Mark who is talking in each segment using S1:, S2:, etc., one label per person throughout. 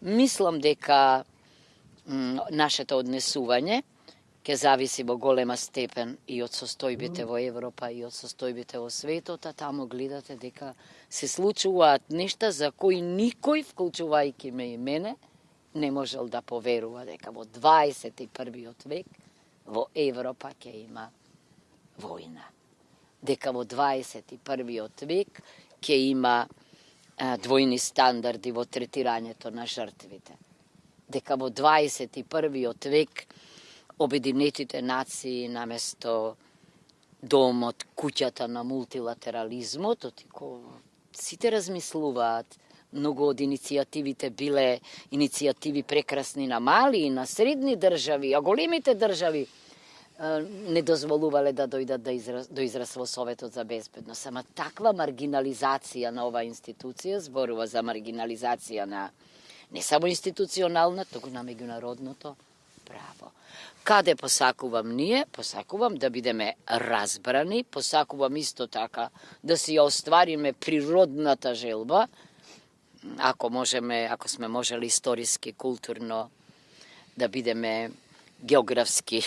S1: Мислам дека нашето однесување ќе зависи во голема степен и од состојбите во Европа и од состојбите во светот, а тамо гледате дека се случуваат нешта за кои никој, вклучувајќи ме и мене, не можел да поверува дека во 21. век во Европа ќе има војна. Дека во 21. век ќе има двојни стандарди во третирањето на жртвите. Дека во 21. век Обединетите нации наместо домот, куќата на мултилатерализмот, сите размислуваат, многу од иницијативите биле иницијативи прекрасни на мали и на средни држави, а големите држави не дозволувале да дојдат до израз во Советот за безбедност. Сама таква маргинализација на оваа институција зборува за маргинализација на не само институционална, туку на меѓународното право. Каде посакувам ние? Посакувам да бидеме разбрани, посакувам исто така да си ја оствариме природната желба, ако сме можели историски, културно, да бидеме географски,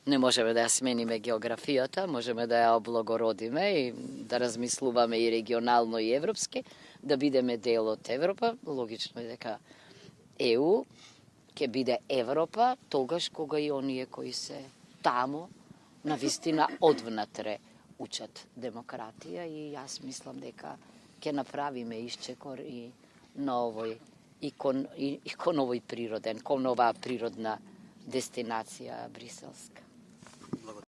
S1: не можеме да ја смениме географијата, можеме да ја облагородиме и да размислуваме и регионално и европски, да бидеме дел од Европа. Логично е дека ЕУ ќе биде Европа, тогаш кога и оние кои се таму, навистина одвнатре учат демократија и јас мислам дека ќе направиме исчекор и на овој и кон овој природен, кон оваа природна дестинација бриселска.